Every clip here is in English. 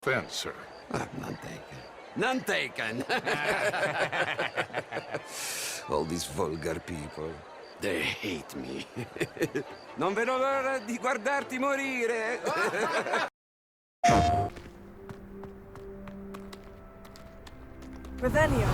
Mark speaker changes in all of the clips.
Speaker 1: Offense, sir.
Speaker 2: None taken. None taken! All these vulgar people. They hate me. Non vedo l'ora di guardarti morire!
Speaker 3: Revelio.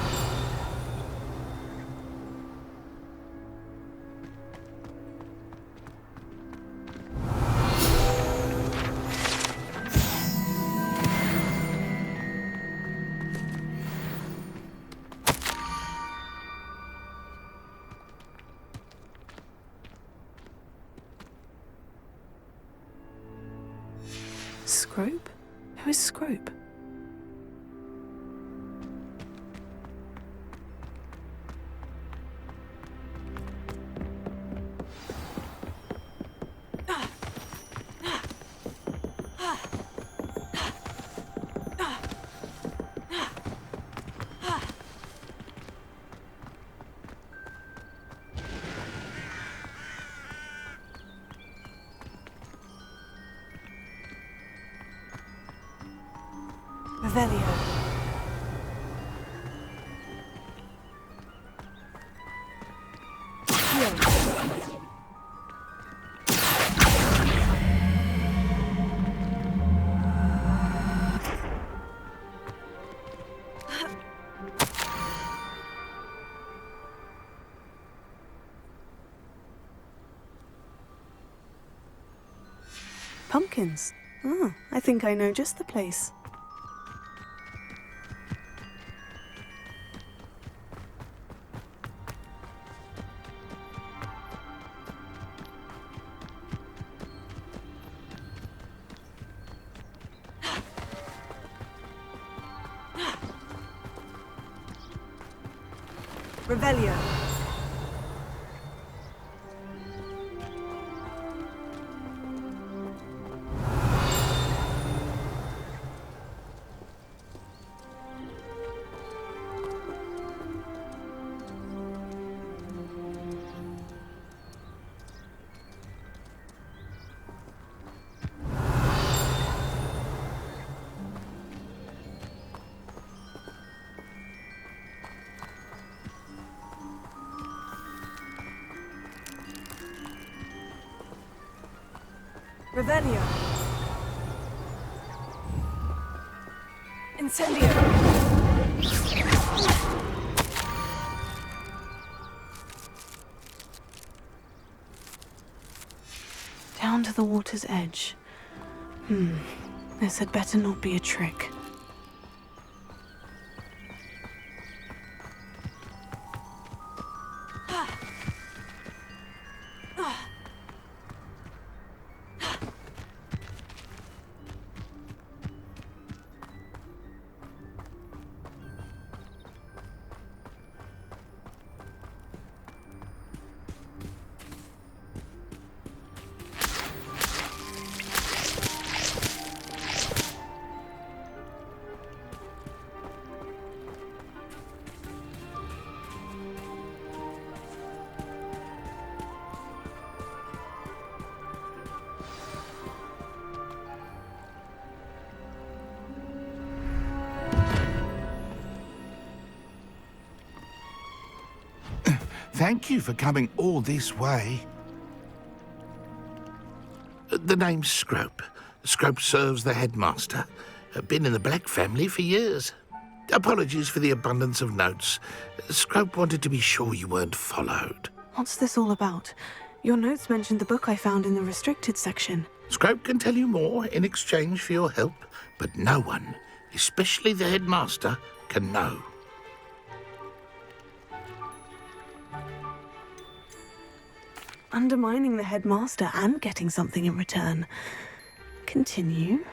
Speaker 3: Scrope? Who is Scrope? Revelio. Pumpkins. Oh, I think I know just the place. Revelio. Revelio. Incendio. Down to the water's edge. This had better not be a trick.
Speaker 1: Thank you for coming all this way.
Speaker 4: The name's Scrope. Scrope serves the headmaster. Been in the Black family for years. Apologies for the abundance of notes. Scrope wanted to be sure you weren't followed.
Speaker 3: What's this all about? Your notes mentioned the book I found in the restricted section.
Speaker 4: Scrope can tell you more in exchange for your help, but no one, especially the headmaster, can know.
Speaker 3: Undermining the headmaster and getting something in return. Continue.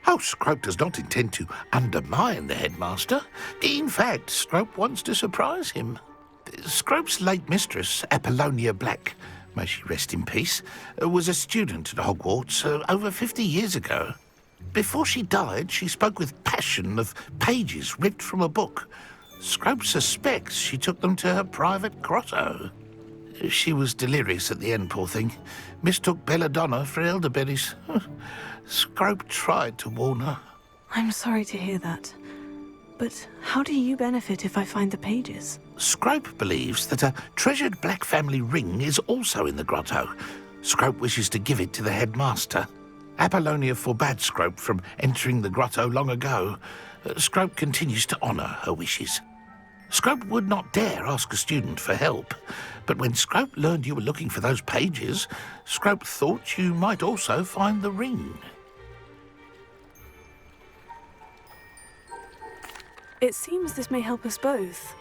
Speaker 4: Oh, Scrope does not intend to undermine the headmaster. In fact, Scrope wants to surprise him. Scrope's late mistress, Apollonia Black, may she rest in peace, was a student at Hogwarts over 50 years ago. Before she died, she spoke with passion of pages ripped from a book. Scrope suspects she took them to her private grotto. She was delirious at the end, poor thing. Mistook belladonna for elderberries. Scrope tried to warn her.
Speaker 3: I'm sorry to hear that. But how do you benefit if I find the pages?
Speaker 4: Scrope believes that a treasured black family ring is also in the grotto. Scrope wishes to give it to the headmaster. Apollonia forbade Scrope from entering the grotto long ago. Scrope continues to honour her wishes. Scrope would not dare ask a student for help, but when Scrope learned you were looking for those pages, Scrope thought you might also find the ring.
Speaker 3: It seems this may help us both.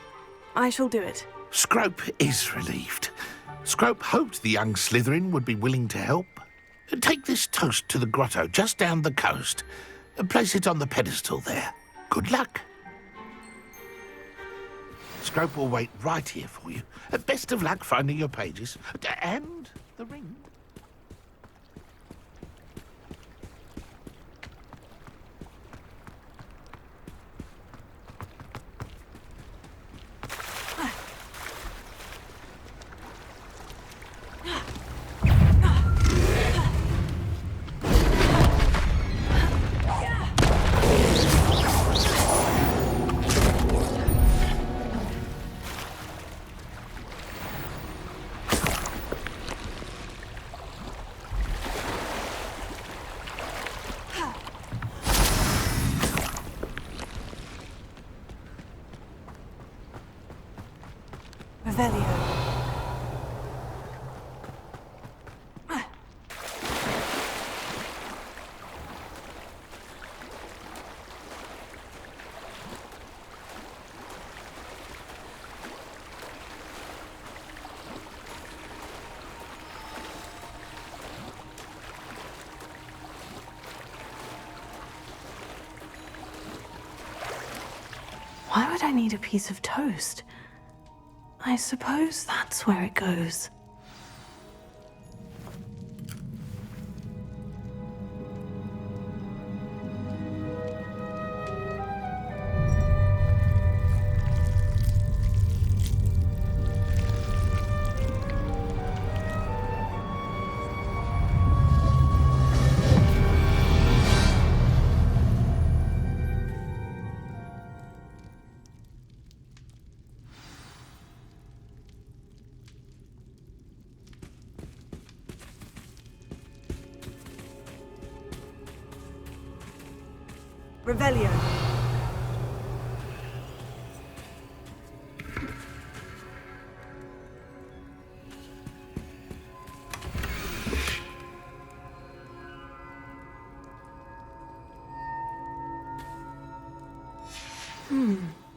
Speaker 3: I shall do it.
Speaker 4: Scrope is relieved. Scrope hoped the young Slytherin would be willing to help. Take this toast to the grotto just down the coast. Place it on the pedestal there. Good luck. Scrope will wait right here for you. Best of luck finding your pages. And the ring.
Speaker 3: Revelio. Why would I need a piece of toast? I suppose that's where it goes. Revelio.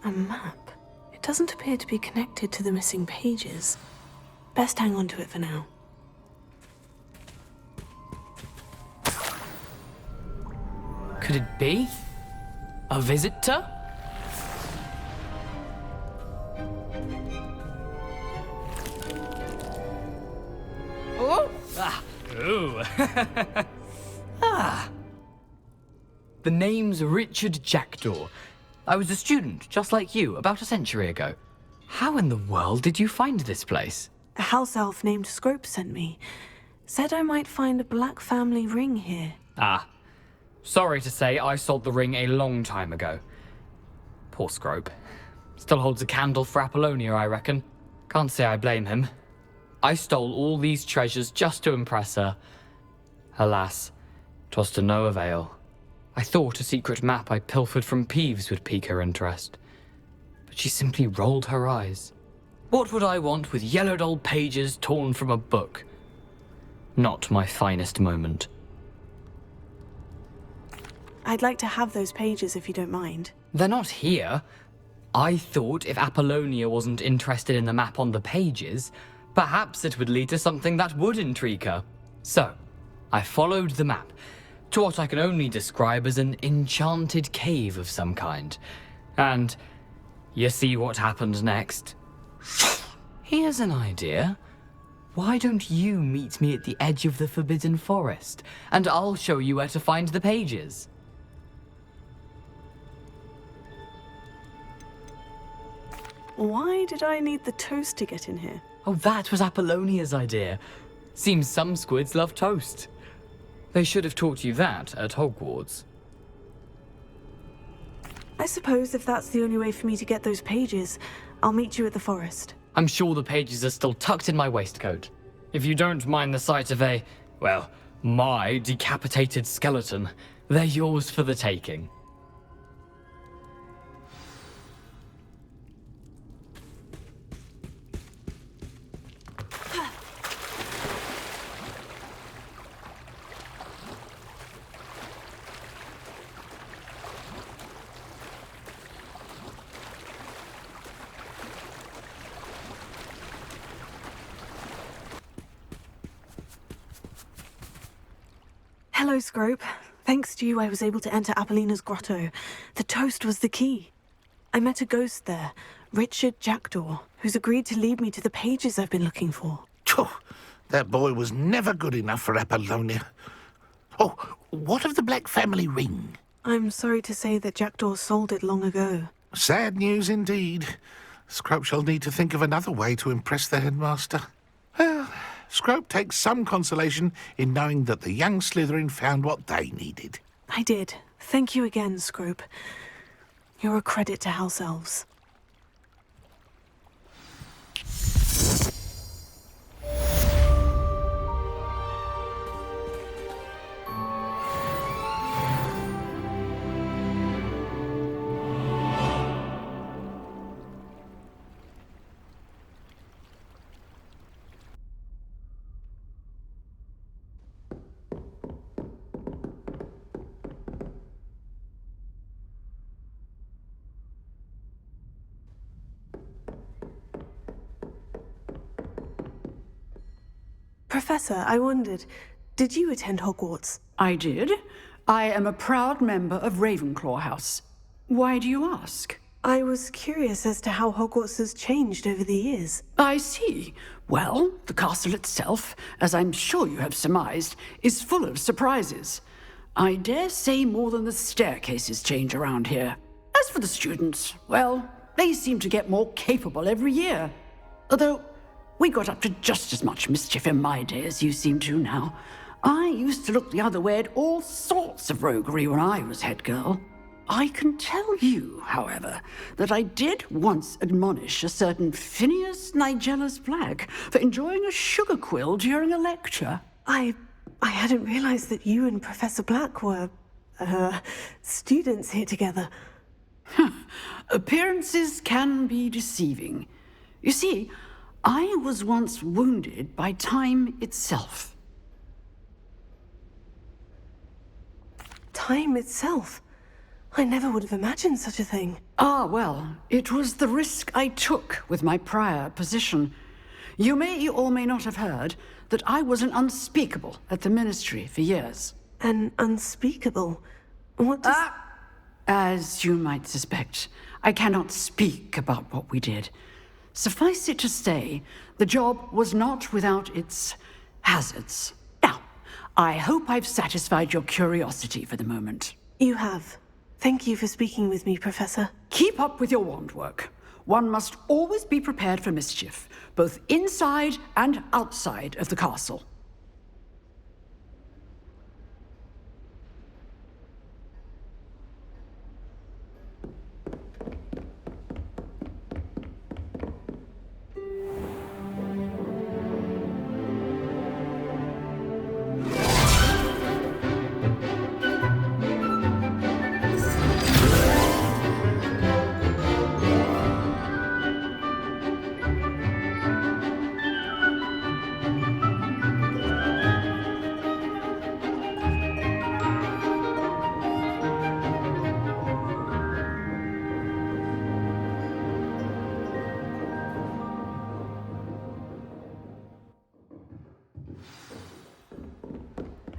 Speaker 3: A map. It doesn't appear to be connected to the missing pages. Best hang on to it for now.
Speaker 5: Could it be? A visitor? Oh! Ah! Ooh! Ah! The name's Richard Jackdaw. I was a student, just like you, about a century ago. How in the world did you find this place?
Speaker 3: A house elf named Scrope sent me. Said I might find a black family ring here.
Speaker 5: Ah. Sorry to say, I sold the ring a long time ago. Poor Scrope. Still holds a candle for Apollonia, I reckon. Can't say I blame him. I stole all these treasures just to impress her. Alas, 'twas to no avail. I thought a secret map I pilfered from Peeves would pique her interest. But she simply rolled her eyes. What would I want with yellowed old pages torn from a book? Not my finest moment.
Speaker 3: I'd like to have those pages if you don't mind.
Speaker 5: They're not here. I thought if Apollonia wasn't interested in the map on the pages, perhaps it would lead to something that would intrigue her. So, I followed the map to what I can only describe as an enchanted cave of some kind. And you see what happened next? Here's an idea. Why don't you meet me at the edge of the Forbidden Forest, and I'll show you where to find the pages.
Speaker 3: Why did I need the toast to get in here?
Speaker 5: Oh, that was Apollonia's idea. Seems some squids love toast. They should have taught you that at Hogwarts.
Speaker 3: suppose if that's the only way for me to get those pages, I'll meet you at the forest.
Speaker 5: I'm sure the pages are still tucked in my waistcoat. If you don't mind the sight of my decapitated skeleton, they're yours for the taking.
Speaker 3: Hello, Scrope. Thanks to you, I was able to enter Apollina's grotto. The toast was the key. I met a ghost there, Richard Jackdaw, who's agreed to lead me to the pages I've been looking for.
Speaker 4: Phew, that boy was never good enough for Apollonia. Oh, what of the Black family ring?
Speaker 3: I'm sorry to say that Jackdaw sold it long ago.
Speaker 4: Sad news indeed. Scrope shall need to think of another way to impress the headmaster. Well, Scrope takes some consolation in knowing that the young Slytherin found what they needed.
Speaker 3: I did. Thank you again, Scrope. You're a credit to House Elves. Professor, I wondered, did you attend Hogwarts?
Speaker 6: I did. I am a proud member of Ravenclaw House. Why do you ask?
Speaker 3: I was curious as to how Hogwarts has changed over the years.
Speaker 6: I see. Well, the castle itself, as I'm sure you have surmised, is full of surprises. I dare say more than the staircases change around here. As for the students, well, they seem to get more capable every year. Although, we got up to just as much mischief in my day as you seem to now. I used to look the other way at all sorts of roguery when I was head girl. I can tell you, however, that I did once admonish a certain Phineas Nigellus Black for enjoying a sugar quill during a lecture.
Speaker 3: I hadn't realized that you and Professor Black were, students here together.
Speaker 6: Appearances can be deceiving. You see, I was once wounded by time itself.
Speaker 3: Time itself? I never would have imagined such a thing.
Speaker 6: Ah, well, it was the risk I took with my prior position. You may or may not have heard that I was an unspeakable at the Ministry for years.
Speaker 3: An unspeakable? What does...
Speaker 6: As you might suspect, I cannot speak about what we did. Suffice it to say, the job was not without its hazards. Now, I hope I've satisfied your curiosity for the moment.
Speaker 3: You have. Thank you for speaking with me, Professor.
Speaker 6: Keep up with your wand work. One must always be prepared for mischief, both inside and outside of the castle.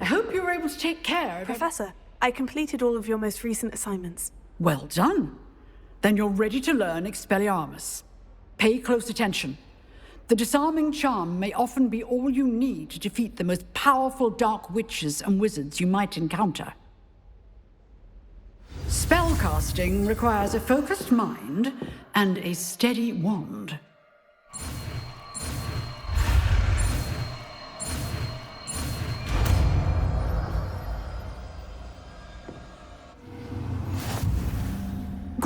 Speaker 6: I hope you were able to take care of...
Speaker 3: Professor, I completed all of your most recent assignments.
Speaker 6: Well done. Then you're ready to learn Expelliarmus. Pay close attention. The disarming charm may often be all you need to defeat the most powerful dark witches and wizards you might encounter. Spellcasting requires a focused mind and a steady wand.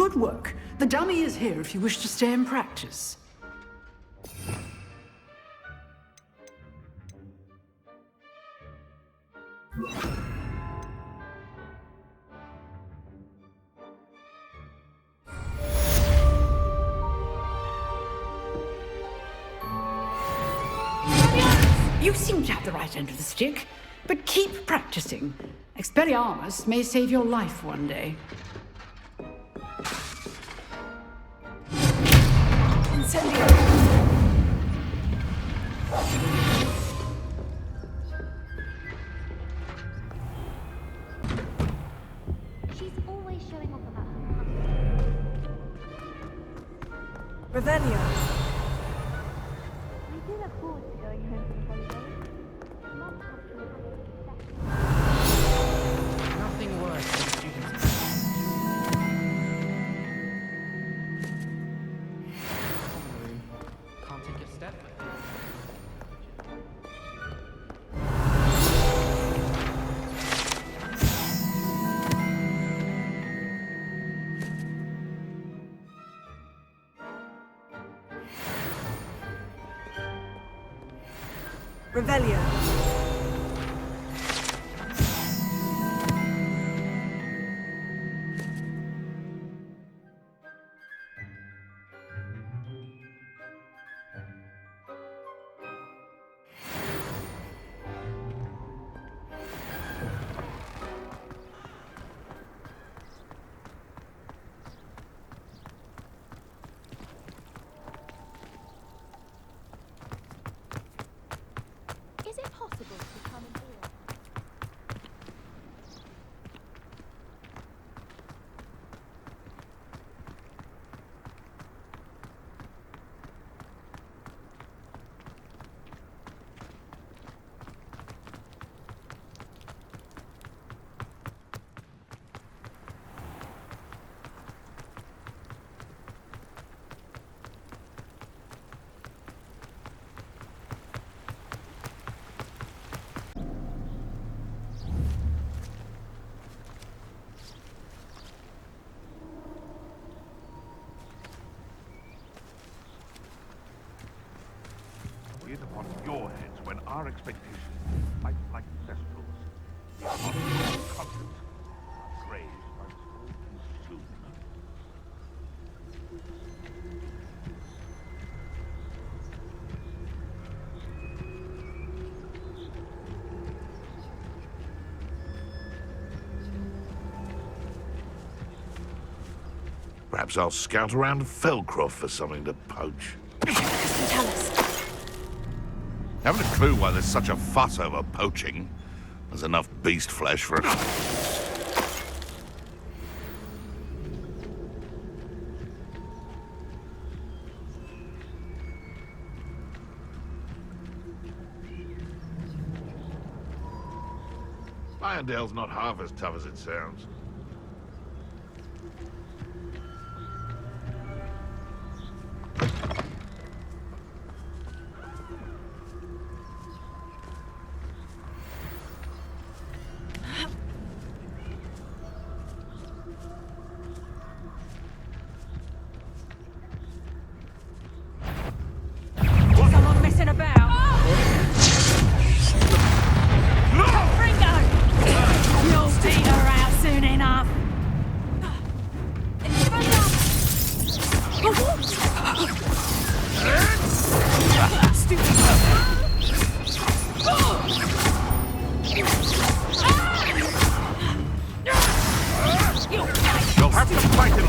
Speaker 6: Good work. The dummy is here if you wish to stay and practice. You seem to have the right end of the stick, but keep practicing. Expelliarmus may save your life one day.
Speaker 3: Incendio!
Speaker 7: She's always showing off about her.
Speaker 3: Revelio!
Speaker 7: I do look forward to going home for the holidays. Mum actually had a
Speaker 5: Nothing worse than students. Can't take a step.
Speaker 3: Revelio!
Speaker 7: Is it possible to come in here?
Speaker 8: It upon your heads when our expectations fight like thestrals. The conscience praise must consume.
Speaker 4: Perhaps I'll scout around Felcroft for something to poach.
Speaker 3: Tell us.
Speaker 4: Haven't a clue why there's such a fuss over poaching. There's enough beast flesh for it. Irondale's not half as tough as it sounds.
Speaker 3: Someone messing about! Fringo! You'll beat her out soon enough!
Speaker 4: You'll have to fight him!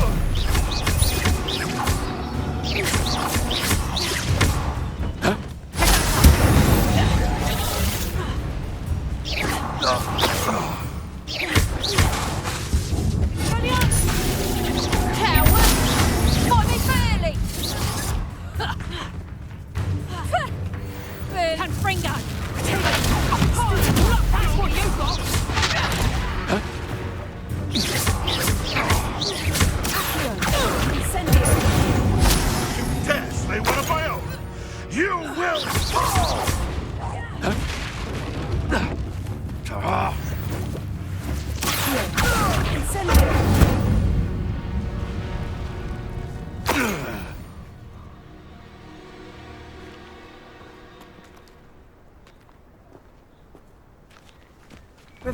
Speaker 3: And Fringo! That's what you got!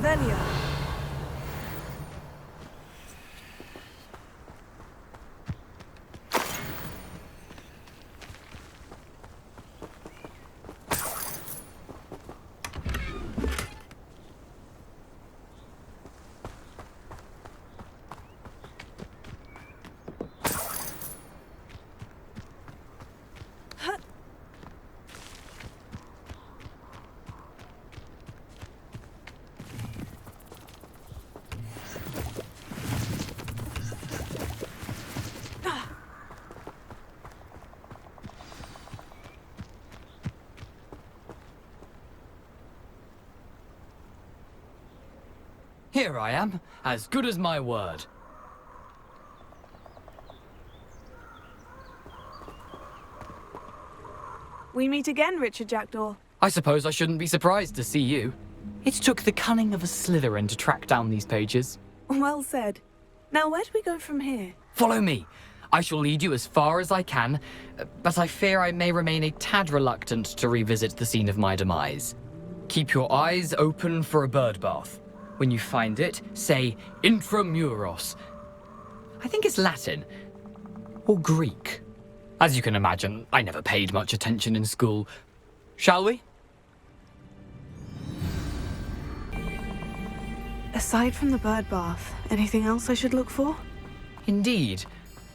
Speaker 3: Revelio.
Speaker 5: Here I am, as good as my word.
Speaker 3: We meet again, Richard Jackdaw.
Speaker 5: I suppose I shouldn't be surprised to see you. It took the cunning of a Slytherin to track down these pages.
Speaker 3: Well said. Now, where do we go from here?
Speaker 5: Follow me. I shall lead you as far as I can, but I fear I may remain a tad reluctant to revisit the scene of my demise. Keep your eyes open for a bird bath. When you find it, say intramuros. I think it's Latin. Or Greek. As you can imagine, I never paid much attention in school. Shall we?
Speaker 3: Aside from the bird bath, anything else I should look for?
Speaker 5: Indeed.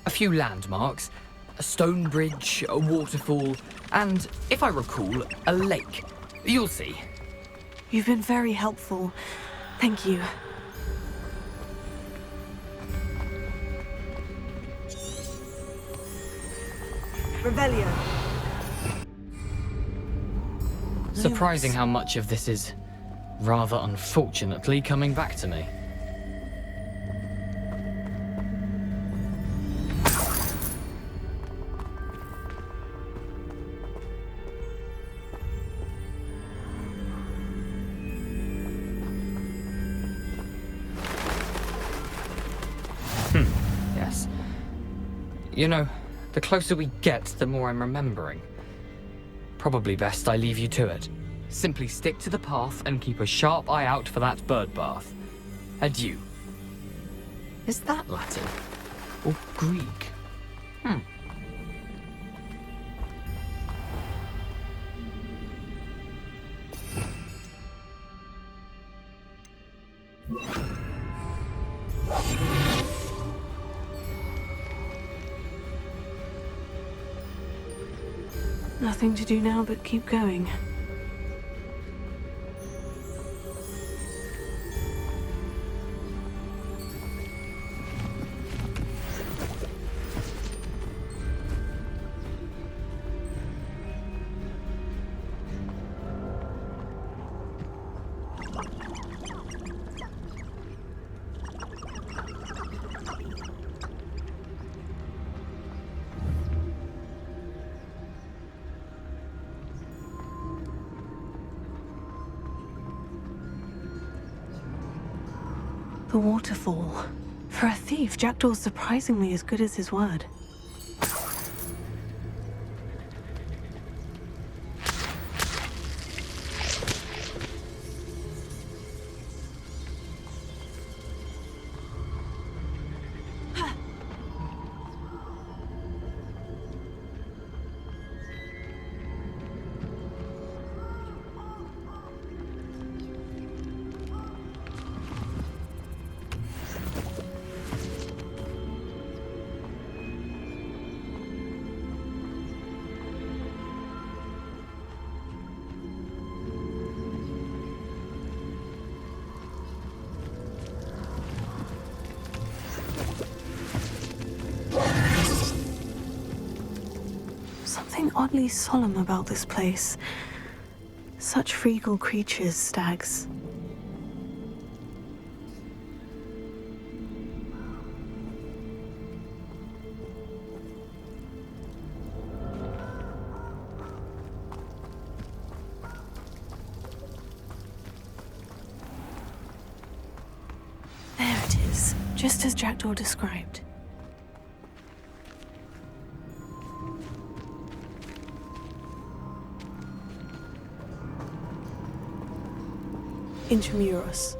Speaker 5: A few landmarks. A stone bridge, a waterfall, and, if I recall, a lake. You'll see.
Speaker 3: You've been very helpful. Thank you. Revelio.
Speaker 5: Surprising how much of this is, rather unfortunately, coming back to me. Yes. You know, the closer we get, the more I'm remembering. Probably best I leave you to it. Simply stick to the path and keep a sharp eye out for that bird bath. Adieu. Is that Latin? Or Greek?
Speaker 3: Nothing to do now but keep going. The waterfall. For a thief, Jackdaw's surprisingly as good as his word. Something oddly solemn about this place. Such regal creatures, stags. There it is, just as Jackdaw described. Intramuros.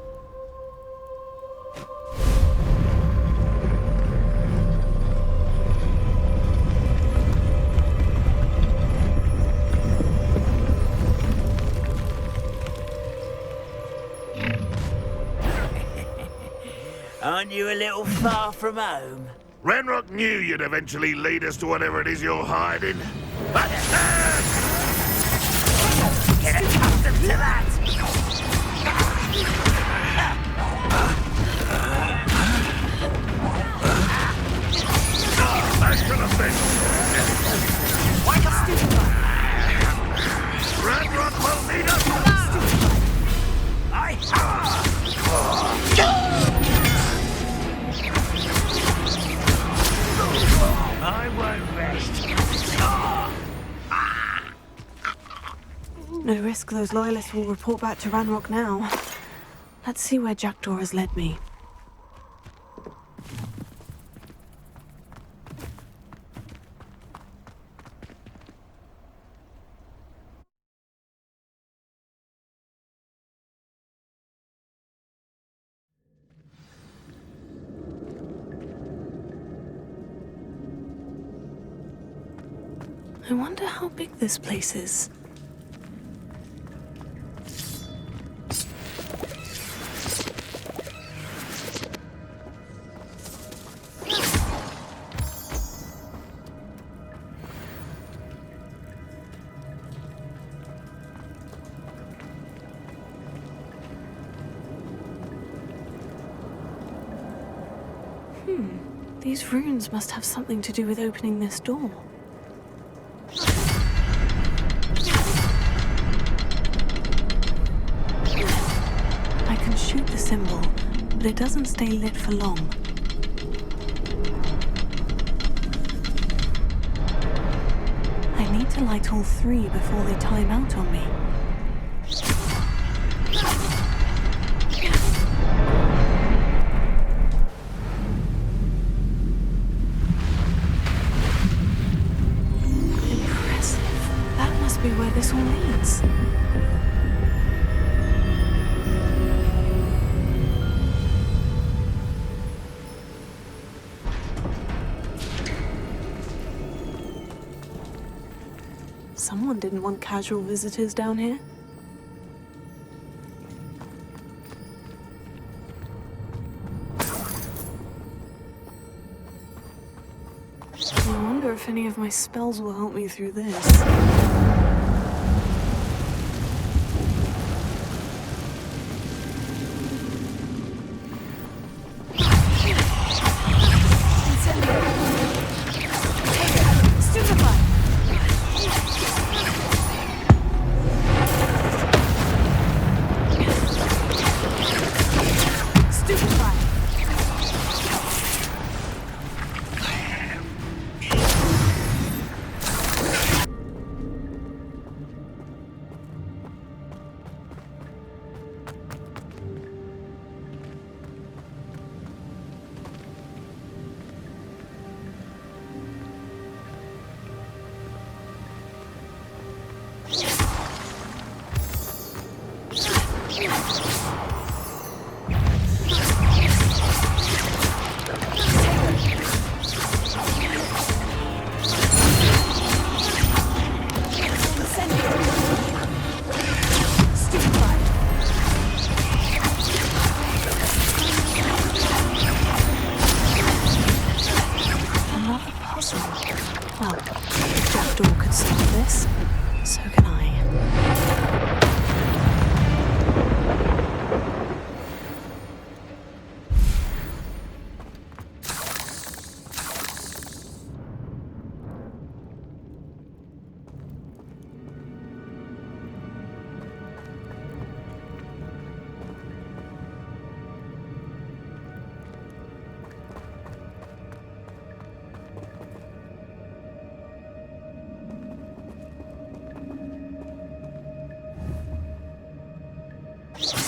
Speaker 9: Aren't you a little far from home?
Speaker 4: Ranrock knew you'd eventually lead us to whatever it is you're hiding. But
Speaker 9: Get accustomed to that!
Speaker 4: back to the bench.
Speaker 9: Why not stupid one?
Speaker 4: Ranrock will need us.
Speaker 9: I won't rest.
Speaker 3: No risk those loyalists will report back to Ranrock now. Let's see where Jackdaw has led me. I wonder how big this place is. These runes must have something to do with opening this door. I can shoot the symbol, but it doesn't stay lit for long. I need to light all three before they time out on me. Where this all leads. Someone didn't want casual visitors down here. I wonder if any of my spells will help me through this.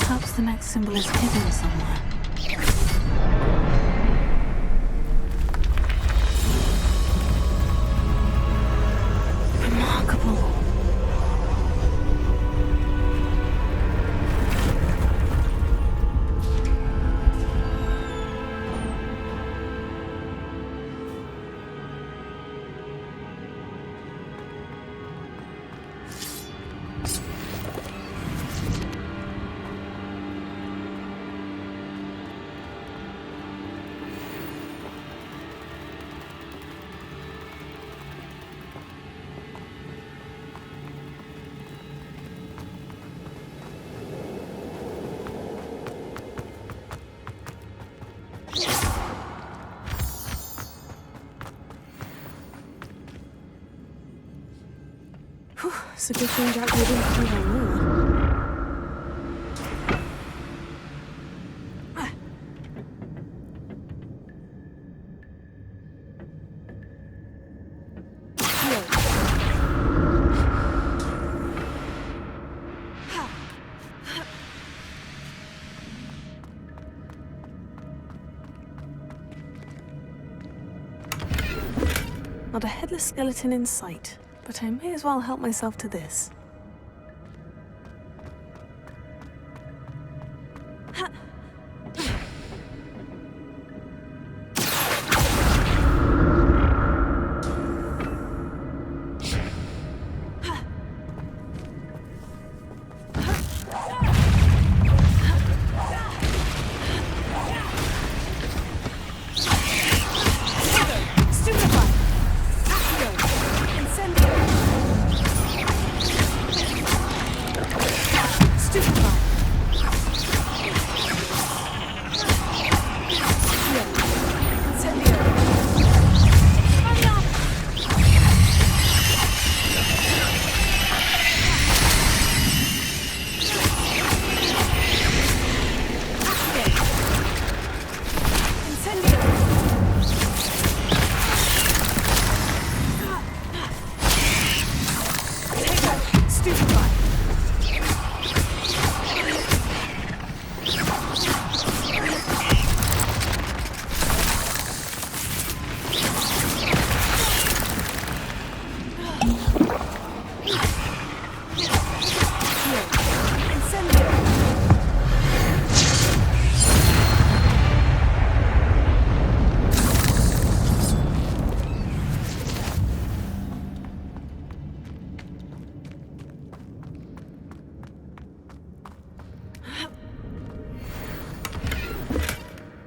Speaker 3: Perhaps the next symbol is hidden somewhere. Remarkable. Whew, it's a good thing Jack didn't think I knew. Not a headless skeleton in sight, but I may as well help myself to this.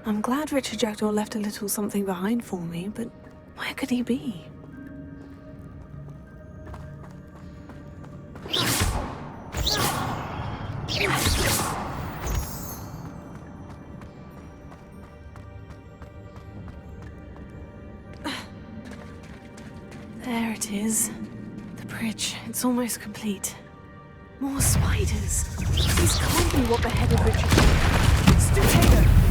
Speaker 3: I'm glad Richard Jackdaw left a little something behind for me, but where could he be? There it is. The bridge. It's almost complete. More spiders. These can't be what beheaded Richard Jackdaw. Stupendo!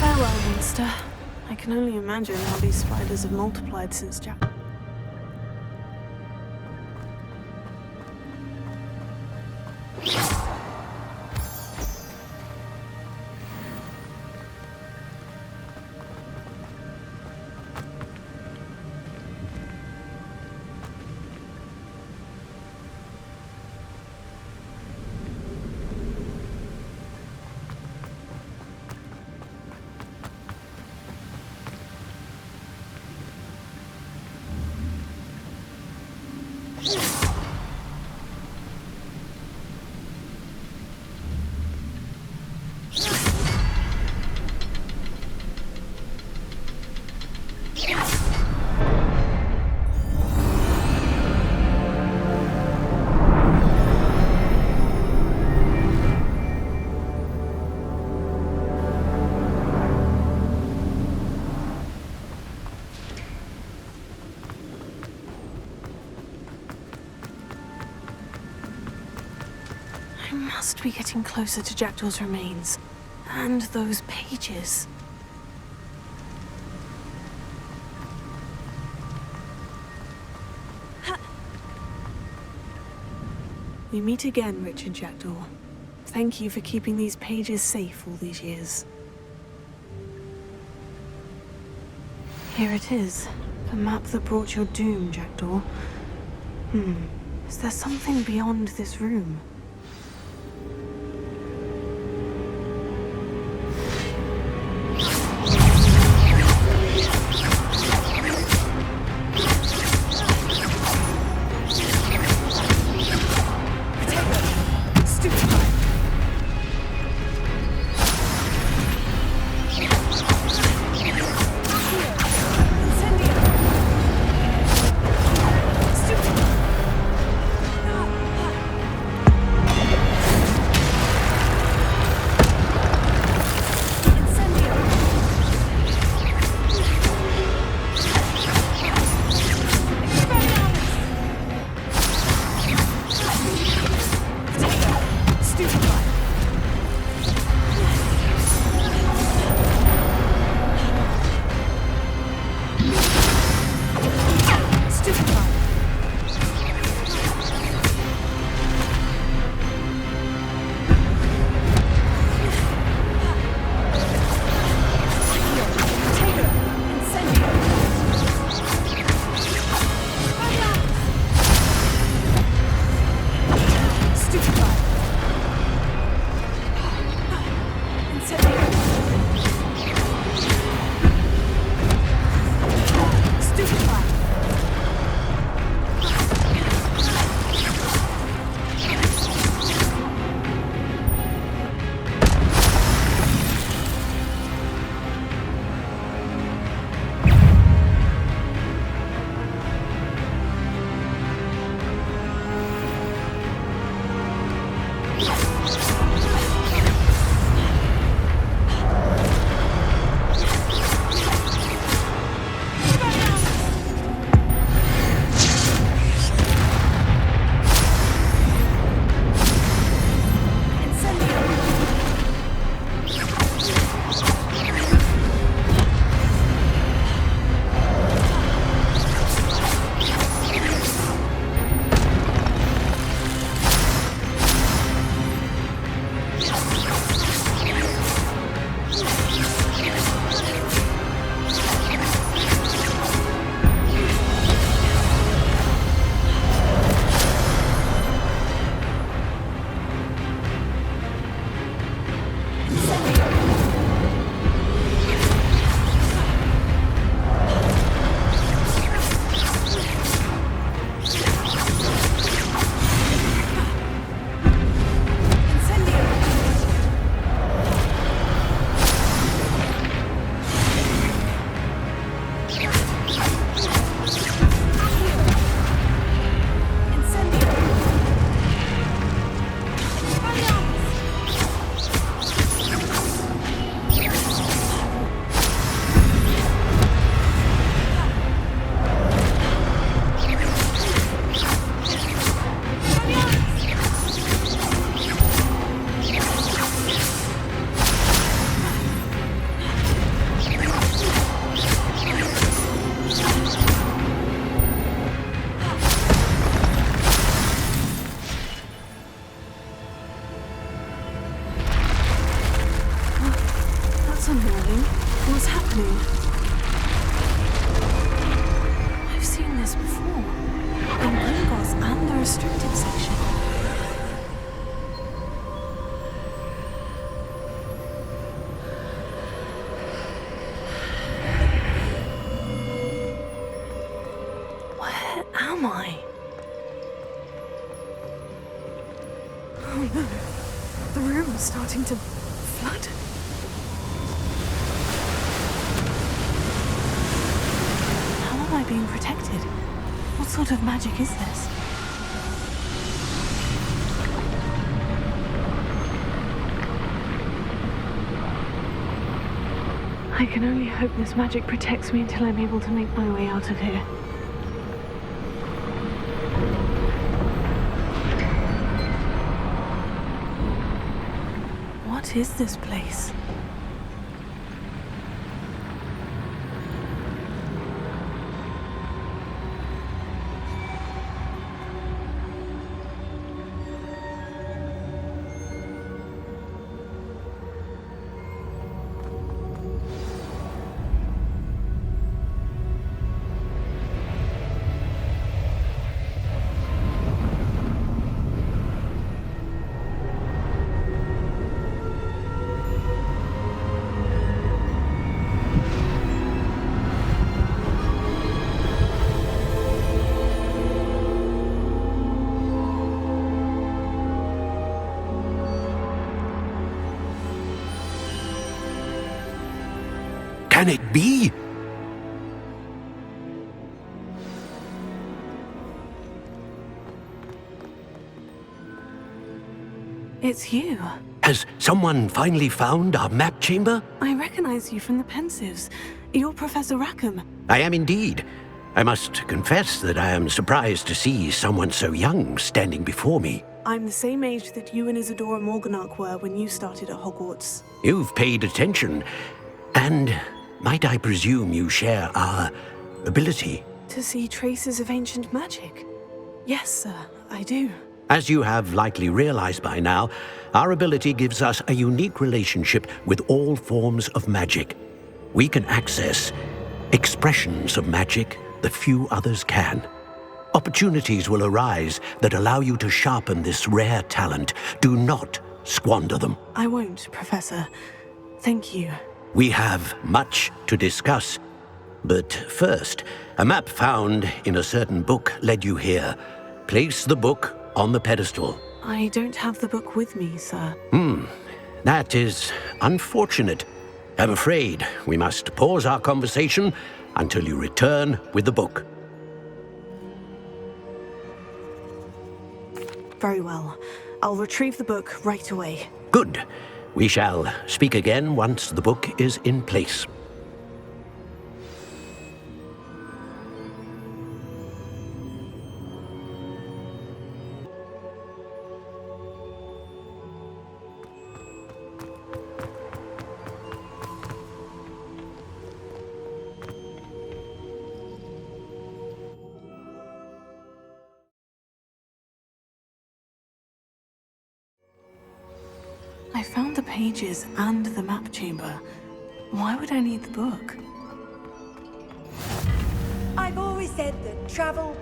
Speaker 3: Farewell, monster. I can only imagine how these spiders have multiplied since Jack. I must be getting closer to Jackdaw's remains. And those pages. We meet again, Richard Jackdaw. Thank you for keeping these pages safe all these years. Here it is. The map that brought your doom, Jackdaw. Is there something beyond this room? That's unnerving. What's happening? I've seen this before. In Gringotts and the restricted section. Where am I? Oh no. The room is starting to flood. How am I being protected? What sort of magic is this? I can only hope this magic protects me until I'm able to make my way out of here. What is this place?
Speaker 10: Can it be?
Speaker 3: It's you.
Speaker 10: Has someone finally found our map chamber?
Speaker 3: I recognize you from the Pensives. You're Professor Rackham.
Speaker 10: I am indeed. I must confess that I am surprised to see someone so young standing before me.
Speaker 3: I'm the same age that you and Isadora Morganach were when you started at Hogwarts.
Speaker 10: You've paid attention, and might I presume you share our ability?
Speaker 3: To see traces of ancient magic? Yes, sir, I do.
Speaker 10: As you have likely realized by now, our ability gives us a unique relationship with all forms of magic. We can access expressions of magic that few others can. Opportunities will arise that allow you to sharpen this rare talent. Do not squander them.
Speaker 3: I won't, Professor. Thank you.
Speaker 10: We have much to discuss. But first, a map found in a certain book led you here. Place the book on the pedestal.
Speaker 3: I don't have the book with me, sir.
Speaker 10: That is unfortunate. I'm afraid we must pause our conversation until you return with the book.
Speaker 3: Very well. I'll retrieve the book right away.
Speaker 10: Good. We shall speak again once the book is in place.
Speaker 3: I found the pages and the map chamber. Why would I need the book?
Speaker 11: I've always said that travel...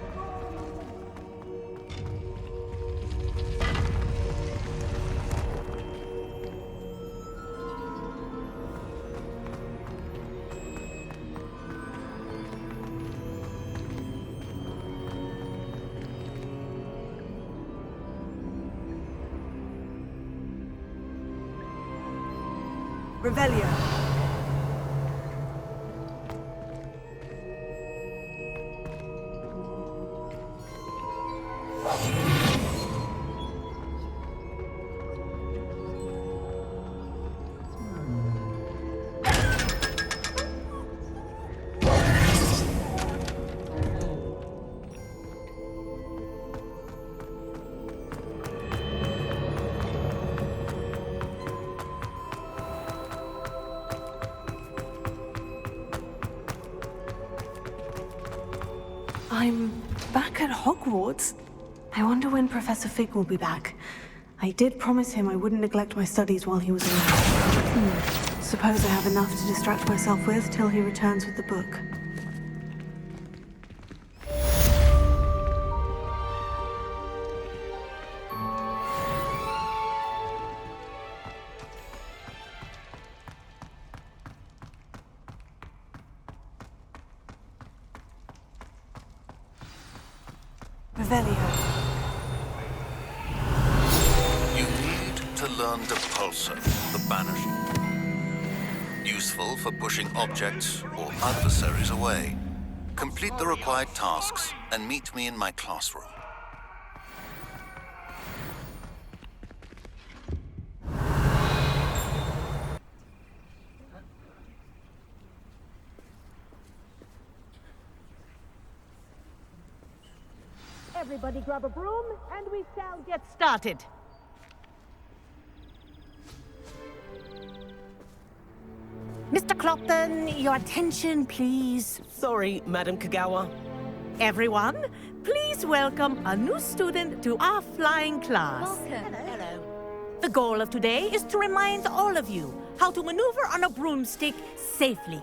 Speaker 11: Revelio.
Speaker 3: I'm back at Hogwarts. I wonder when Professor Fig will be back. I did promise him I wouldn't neglect my studies while he was around. So suppose I have enough to distract myself with till he returns with the book. Revelio.
Speaker 12: You need to learn Depulso, the Banished. Useful for pushing objects or adversaries away. Complete the required tasks and meet me in my classroom.
Speaker 13: Everybody grab a broom, and we shall get started. Mr. Clopton, your attention, please.
Speaker 9: Sorry, Madam Kagawa.
Speaker 13: Everyone, please welcome a new student to our flying class.
Speaker 11: Welcome.
Speaker 13: Hello. The goal of today is to remind all of you how to maneuver on a broomstick safely,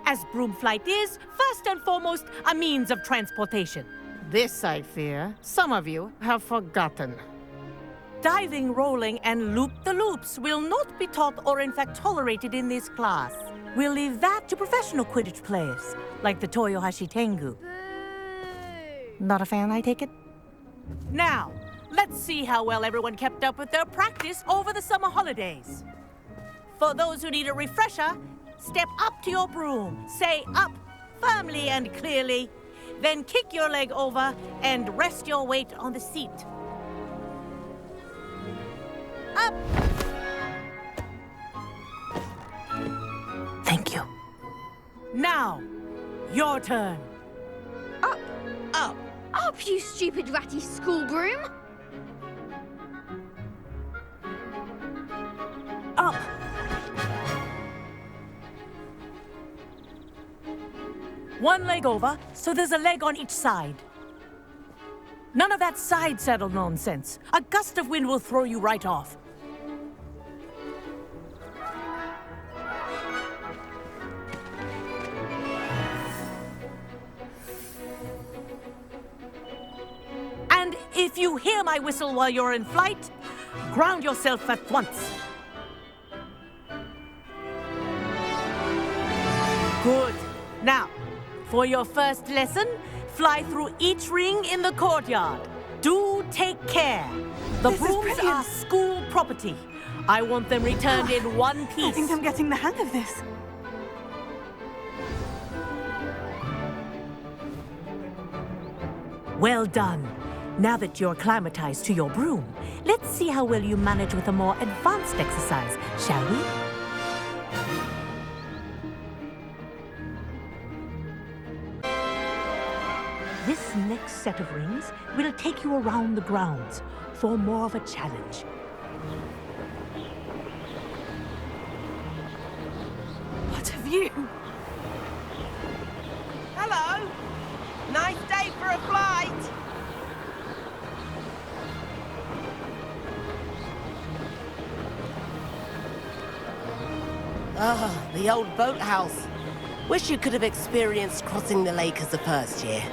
Speaker 13: as broom flight is, first and foremost, a means of transportation. This, I fear, some of you have forgotten. Diving, rolling, and loop-the-loops will not be taught or in fact tolerated in this class. We'll leave that to professional Quidditch players, like the Toyohashi Tengu. Not a fan, I take it? Now, let's see how well everyone kept up with their practice over the summer holidays. For those who need a refresher, step up to your broom, say up firmly and clearly, then kick your leg over and rest your weight on the seat. Up! Thank you. Now, your turn.
Speaker 11: Up! Up! Up, you stupid ratty school broom!
Speaker 13: Up! One leg over, so there's a leg on each side. None of that side saddle nonsense. A gust of wind will throw you right off. And if you hear my whistle while you're in flight, ground yourself at once. Good. Now, for your first lesson, fly through each ring in the courtyard. Do take care. The
Speaker 3: This is
Speaker 13: brooms
Speaker 3: brilliant.
Speaker 13: are school property. I want them returned in one piece.
Speaker 3: I think I'm getting the hang of this.
Speaker 13: Well done. Now that you're acclimatized to your broom, let's see how well you manage with a more advanced exercise, shall we? This next set of rings will take you around the grounds for more of a challenge.
Speaker 3: What have you?
Speaker 9: Hello. Nice day for a flight. Ah, the old boathouse. Wish you could have experienced crossing the lake as a first year.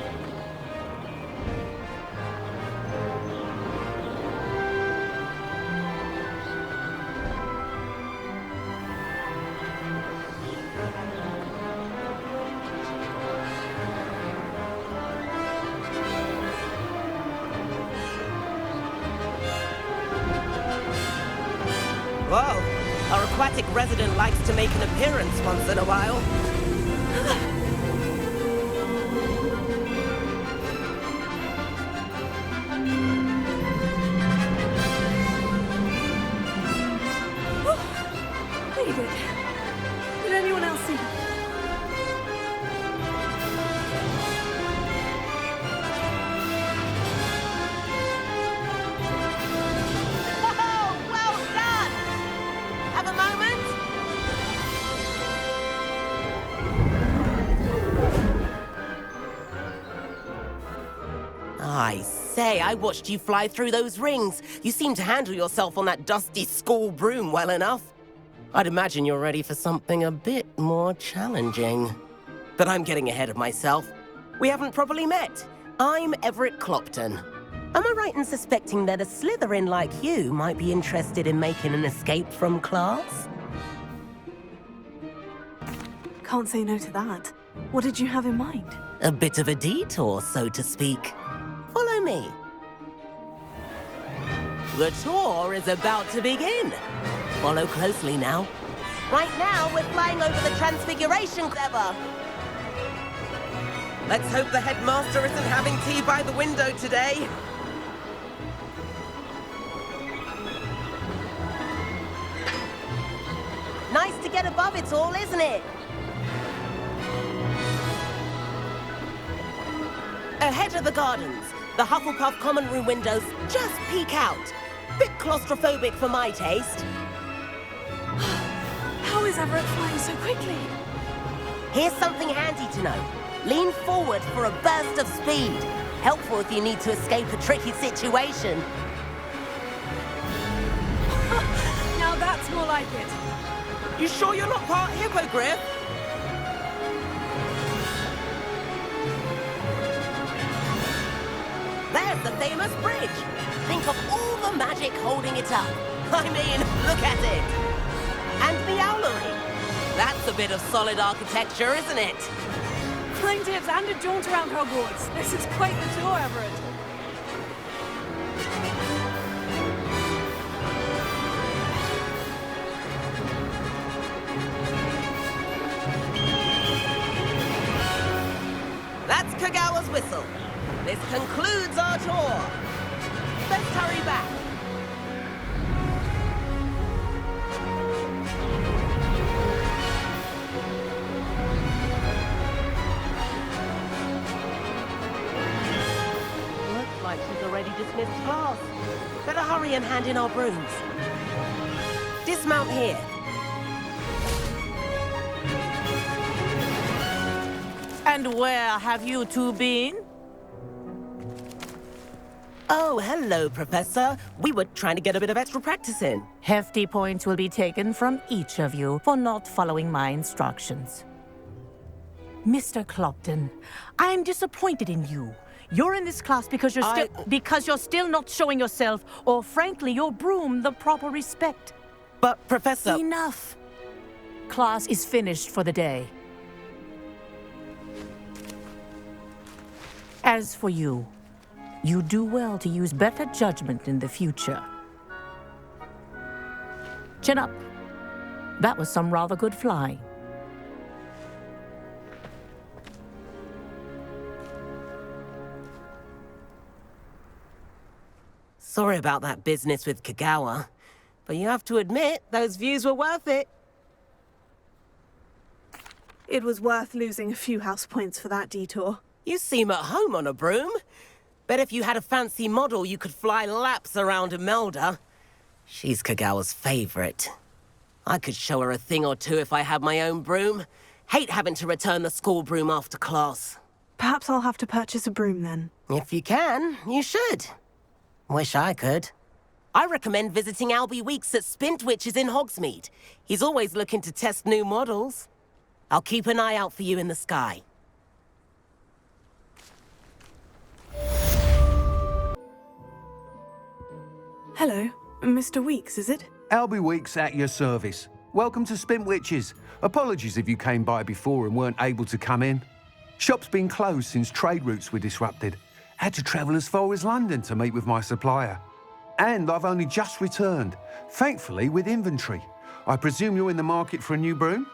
Speaker 9: Whoa, our aquatic resident likes to make an appearance once in a while.
Speaker 3: Read it. Did anyone else see?
Speaker 13: Whoa, well done! Have a moment?
Speaker 9: I say, I watched you fly through those rings. You seem to handle yourself on that dusty school broom well enough. I'd imagine you're ready for something a bit more challenging. But I'm getting ahead of myself. We haven't properly met. I'm Everett Clopton. Am I right in suspecting that a Slytherin like you might be interested in making an escape from class?
Speaker 3: Can't say no to that. What did you have in mind?
Speaker 9: A bit of a detour, so to speak. Follow me. The tour is about to begin. Follow closely now. Right now, we're flying over the Transfiguration Clever. Let's hope the headmaster isn't having tea by the window today. Nice to get above it all, isn't it? Ahead of the gardens, the Hufflepuff common room windows just peek out. Bit claustrophobic for my taste.
Speaker 3: How is Everett flying so quickly?
Speaker 9: Here's something handy to know. Lean forward for a burst of speed. Helpful if you need to escape a tricky situation.
Speaker 3: Now that's more like it.
Speaker 9: You sure you're not part hippogriff? There's the famous bridge. Think of all the magic holding it up. I mean, look at it. And the owlery. That's a bit of solid architecture, isn't it?
Speaker 3: Flying tips and a jaunt around Hogwarts. This is quite the tour, Everett.
Speaker 9: That's Kagawa's whistle. This concludes our tour. Let's hurry back. Looks like she's already dismissed class. Better hurry and hand in our brooms. Dismount here.
Speaker 13: And where have you two been?
Speaker 9: Oh, hello, Professor. We were trying to get a bit of extra practice in.
Speaker 13: Hefty points will be taken from each of you for not following my instructions. Mr. Clopton, I'm disappointed in you. You're in this class because you're still not showing yourself, or frankly, your broom, the proper respect.
Speaker 9: But, Professor...
Speaker 13: Enough. Class is finished for the day. As for you, you do well to use better judgment in the future. Chin up. That was some rather good flying.
Speaker 9: Sorry about that business with Kagawa, but you have to admit, those views were worth it.
Speaker 3: It was worth losing a few house points for that detour.
Speaker 9: You seem at home on a broom. Bet if you had a fancy model, you could fly laps around Imelda. She's Kagawa's favorite. I could show her a thing or two if I had my own broom. Hate having to return the school broom after class.
Speaker 3: Perhaps I'll have to purchase a broom then.
Speaker 9: If you can, you should. Wish I could. I recommend visiting Albie Weeks at Spintwitches in Hogsmeade. He's always looking to test new models. I'll keep an eye out for you in the sky.
Speaker 3: Hello, Mr. Weeks, is it?
Speaker 14: Albie Weeks at your service. Welcome to Spintwitches. Apologies if you came by before and weren't able to come in. Shop's been closed since trade routes were disrupted. Had to travel as far as London to meet with my supplier. And I've only just returned, thankfully with inventory. I presume you're in the market for a new broom?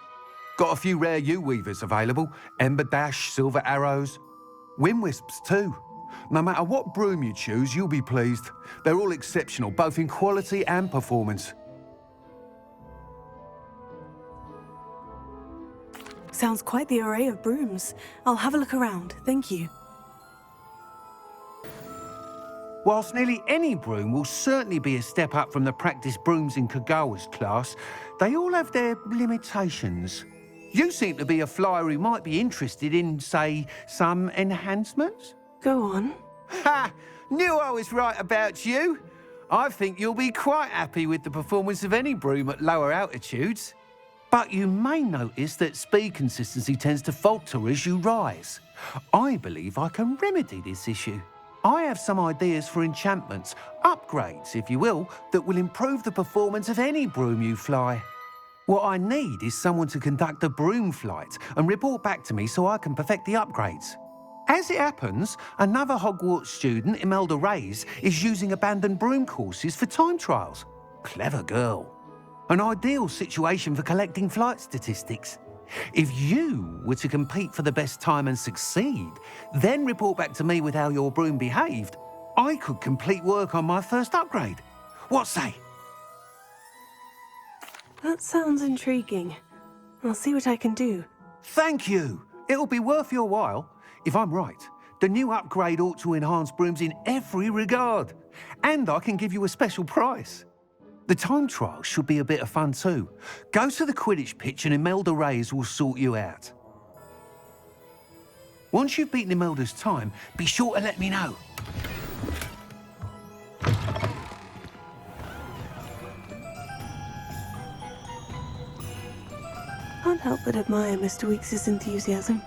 Speaker 14: Got a few rare U-weavers available. Ember Dash, Silver Arrows. Wind Wisps too. No matter what broom you choose, you'll be pleased. They're all exceptional, both in quality and performance.
Speaker 3: Sounds quite the array of brooms. I'll have a look around, thank you.
Speaker 14: Whilst nearly any broom will certainly be a step up from the practice brooms in Kagawa's class, they all have their limitations. You seem to be a flyer who might be interested in, say, some enhancements?
Speaker 3: Go on.
Speaker 14: Ha! Knew I was right about you. I think you'll be quite happy with the performance of any broom at lower altitudes. But you may notice that speed consistency tends to falter as you rise. I believe I can remedy this issue. I have some ideas for enchantments, upgrades, if you will, that will improve the performance of any broom you fly. What I need is someone to conduct a broom flight and report back to me so I can perfect the upgrades. As it happens, another Hogwarts student, Imelda Reyes, is using abandoned broom courses for time trials. Clever girl. An ideal situation for collecting flight statistics. If you were to compete for the best time and succeed, then report back to me with how your broom behaved, I could complete work on my first upgrade. What say?
Speaker 3: That sounds intriguing. I'll see what I can do.
Speaker 14: Thank you. It'll be worth your while. If I'm right, the new upgrade ought to enhance brooms in every regard. And I can give you a special price. The time trial should be a bit of fun too. Go to the Quidditch pitch and Imelda Reyes will sort you out. Once you've beaten Imelda's time, be sure to let me know.
Speaker 3: Can't help but admire Mr. Weekes' enthusiasm.